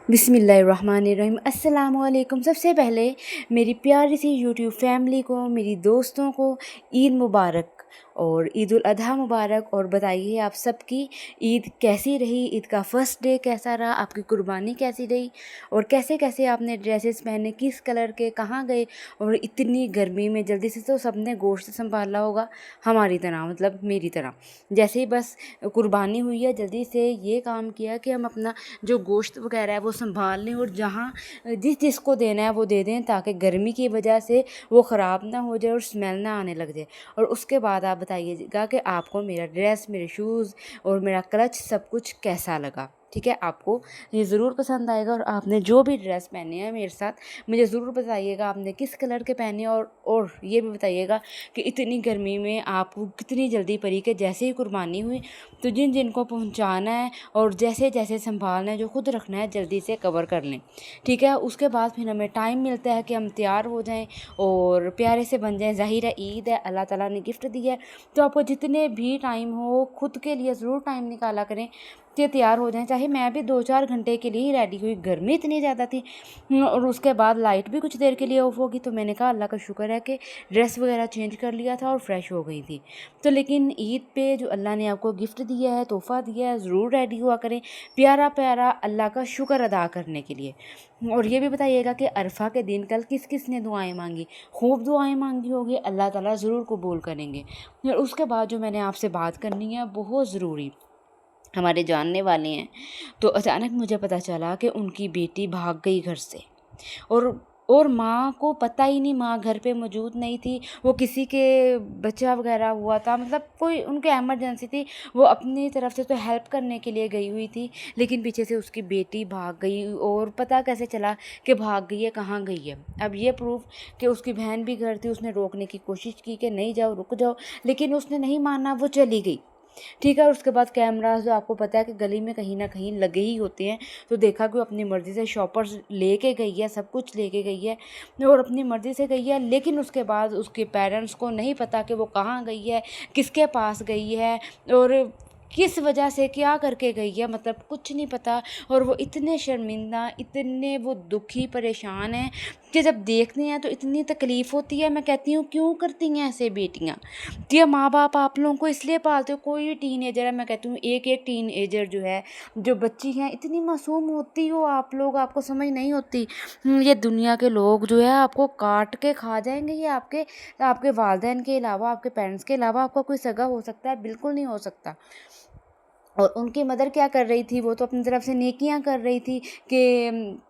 बिस्मिल्लाहिर्रहमानिर्रहीम। अस्सलाम वालेकुम। सबसे पहले मेरी प्यारी सी यूट्यूब फैमिली को, मेरी दोस्तों को ईद मुबारक और ईद उल अधा मुबारक। और बताइए आप सबकी ईद कैसी रही, ईद का फ़र्स्ट डे कैसा रहा, आपकी कुर्बानी कैसी रही और कैसे कैसे आपने ड्रेसेस पहने, किस कलर के, कहाँ गए। और इतनी गर्मी में जल्दी से तो सबने गोश्त संभाला होगा, हमारी तरह मतलब मेरी तरह। जैसे ही बस कुर्बानी हुई है जल्दी से ये काम किया कि हम अपना जो गोश्त वगैरह है वो संभाल लें और जहाँ जिस जिसको देना है वो दे दें, ताकि गर्मी की वजह से वो ख़राब ना हो जाए और स्मेल ना आने लग जाए। और उसके बाद आप बताइएगा कि आपको मेरा ड्रेस, मेरे शूज़ और मेरा क्लच सब कुछ कैसा लगा। ठीक है, आपको ये ज़रूर पसंद आएगा। और आपने जो भी ड्रेस पहने हैं मेरे साथ, मुझे ज़रूर बताइएगा आपने किस कलर के पहने। और ये भी बताइएगा कि इतनी गर्मी में आपको कितनी जल्दी पड़ी कि जैसे ही कुर्बानी हुई तो जिन जिनको पहुंचाना है और जैसे जैसे संभालना है, जो खुद रखना है, जल्दी से कवर कर लें। ठीक है, उसके बाद फिर हमें टाइम मिलता है कि हम तैयार हो जाएं और प्यारे से बन जाएं। ज़ाहिर है ईद है, अल्लाह ताला ने गिफ्ट दी है, तो आपको जितने भी टाइम हो खुद के लिए ज़रूर टाइम निकाला करें कि तैयार हो जाएं। चाहे मैं भी 2-4 घंटे के लिए ही रेडी हुई, गर्मी इतनी ज़्यादा थी। और उसके बाद लाइट भी कुछ देर के लिए ऑफ होगी, तो मैंने कहा अल्लाह का शुक्र है कि ड्रेस वगैरह चेंज कर लिया था और फ्रेश हो गई थी। तो लेकिन ईद पे जो अल्लाह ने आपको गिफ्ट दिया है, तोहफ़ा दिया है, ज़रूर रेडी हुआ करें प्यारा प्यारा अल्लाह का शुक्र अदा करने के लिए। और ये भी बताइएगा कि अरफा के दिन कल किस किस ने दुआएं मांगी, खूब दुआएं मांगी होगी, अल्लाह ताला ज़रूर कबूल करेंगे। और उसके बाद जो मैंने आपसे बात करनी है बहुत ज़रूरी, हमारे जानने वाले हैं, तो अचानक मुझे पता चला कि उनकी बेटी भाग गई घर से। और माँ को पता ही नहीं, माँ घर पे मौजूद नहीं थी, वो किसी के बच्चा वगैरह हुआ था, मतलब कोई उनके इमरजेंसी थी, वो अपनी तरफ से तो हेल्प करने के लिए गई हुई थी, लेकिन पीछे से उसकी बेटी भाग गई। और पता कैसे चला कि भाग गई है, कहाँ गई है। अब ये प्रूफ कि उसकी बहन भी घर थी, उसने रोकने की कोशिश की कि नहीं जाओ, रुक जाओ, लेकिन उसने नहीं माना, वो चली गई। ठीक है, और उसके बाद कैमरास जो आपको पता है कि गली में कहीं ना कहीं लगे ही होते हैं, तो देखा कि वो अपनी मर्ज़ी से शॉपर्स लेके गई है, सब कुछ लेके गई है और अपनी मर्ज़ी से गई है। लेकिन उसके बाद उसके पेरेंट्स को नहीं पता कि वो कहाँ गई है, किसके पास गई है और किस वजह से क्या करके गई है, मतलब कुछ नहीं पता। और वो इतने शर्मिंदा, इतने वो दुखी परेशान हैं कि जब देखते हैं तो इतनी तकलीफ़ होती है। मैं कहती हूँ क्यों करती हैं ऐसे बेटियाँ। ये माँ बाप आप लोगों को इसलिए पालते हो, कोई भी टीन एजर है, मैं कहती हूँ एक एक टीन एजर जो है, जो बच्ची हैं, इतनी मासूम होती हो आप लोग, आपको समझ नहीं होती। ये दुनिया के लोग जो है आपको काट के खा जाएंगे। ये आपके आपके वालिदैन के अलावा, आपके पेरेंट्स के अलावा आपका कोई सगा हो सकता है? बिल्कुल नहीं हो सकता। और उनकी मदर क्या कर रही थी, वो तो अपनी तरफ से नेकियां कर रही थी कि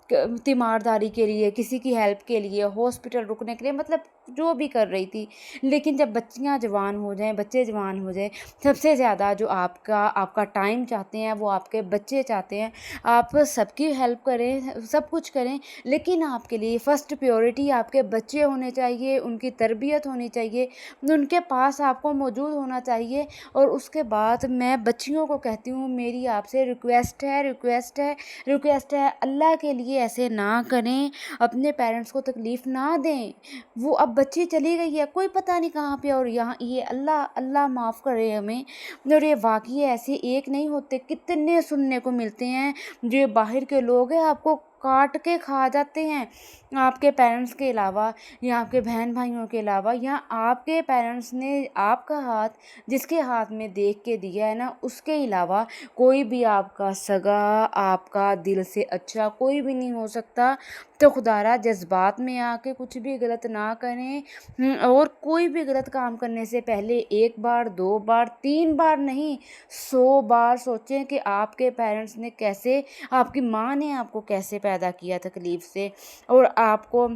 तीमारदारी के लिए, किसी की हेल्प के लिए, हॉस्पिटल रुकने के लिए, मतलब जो भी कर रही थी। लेकिन जब बच्चियां जवान हो जाएं, बच्चे जवान हो जाएं, सबसे ज़्यादा जो आपका आपका टाइम चाहते हैं वो आपके बच्चे चाहते हैं। आप सबकी हेल्प करें, सब कुछ करें, लेकिन आपके लिए फ़र्स्ट प्रायोरिटी आपके बच्चे होने चाहिए, उनकी तरबियत होनी चाहिए, उनके पास आपको मौजूद होना चाहिए। और उसके बाद मैं बच्चियों को कहती हूँ, मेरी आपसे रिक्वेस्ट है, रिक्वेस्ट है, रिक्वेस्ट है, अल्लाह के लिए ऐसे ना करें, अपने पेरेंट्स को तकलीफ़ ना दें। वो अब बच्ची चली गई है, कोई पता नहीं कहाँ पे, और यहाँ ये अल्लाह अल्लाह माफ़ करे हमें। और ये वाक़ई ऐसे एक नहीं होते, कितने सुनने को मिलते हैं। जो बाहर के लोग हैं आपको काट के खा जाते हैं, आपके पेरेंट्स के अलावा या आपके बहन भाइयों के अलावा, या आपके पेरेंट्स ने आपका हाथ जिसके हाथ में देख के दिया है ना, उसके अलावा कोई भी आपका सगा, आपका दिल से अच्छा कोई भी नहीं हो सकता। तो खुदारा जज्बात में आके कुछ भी गलत ना करें। और कोई भी गलत काम करने से पहले 1 बार 2 बार 3 बार नहीं, 100 बार सोचें कि आपके पेरेंट्स ने कैसे, आपकी माँ ने आपको कैसे पैदा किया तकलीफ़ से, और आपको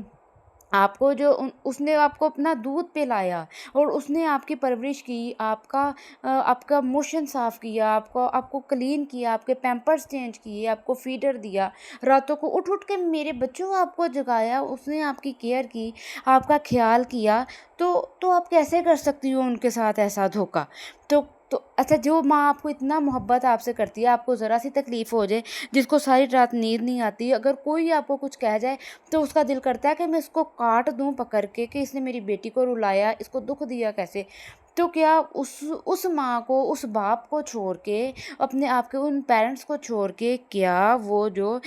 आपको जो उसने आपको अपना दूध पिलाया और उसने आपकी परवरिश की, आपका मोशन साफ़ किया, आपको क्लीन किया, आपके पैम्पर्स चेंज किए, आपको फीडर दिया, रातों को उठ उठ के मेरे बच्चों आपको जगाया, उसने आपकी केयर की, आपका ख्याल किया। तो आप कैसे कर सकती हो उनके साथ ऐसा धोखा? तो अच्छा, जो माँ आपको इतना मोहब्बत आपसे करती है, आपको ज़रा सी तकलीफ़ हो जाए, जिसको सारी रात नींद नहीं आती, अगर कोई आपको कुछ कह जाए तो उसका दिल करता है कि मैं इसको काट दूं पकड़ के, कि इसने मेरी बेटी को रुलाया, इसको दुख दिया कैसे। تو کیا اس ماں کو، اس باپ کو چھوڑ کے، اپنے آپ کے ان پیرنٹس کو چھوڑ کے، کیا وہ جو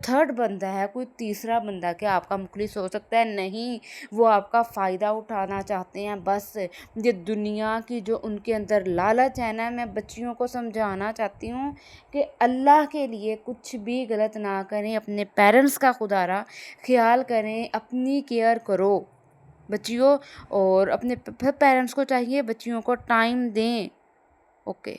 تھرڈ بندہ ہے، کوئی تیسرا بندہ کیا آپ کا مخلص ہو سکتا ہے؟ نہیں، وہ آپ کا فائدہ اٹھانا چاہتے ہیں بس۔ یہ دنیا کی جو ان کے اندر لالچ ہے نا، میں بچیوں کو سمجھانا چاہتی ہوں کہ اللہ کے لیے کچھ بھی غلط نہ کریں، اپنے پیرنٹس کا خدا را خیال کریں، اپنی کیئر کرو بچیوں، اور اپنے پیرنٹس کو چاہیے بچیوں کو ٹائم دیں۔ اوکے۔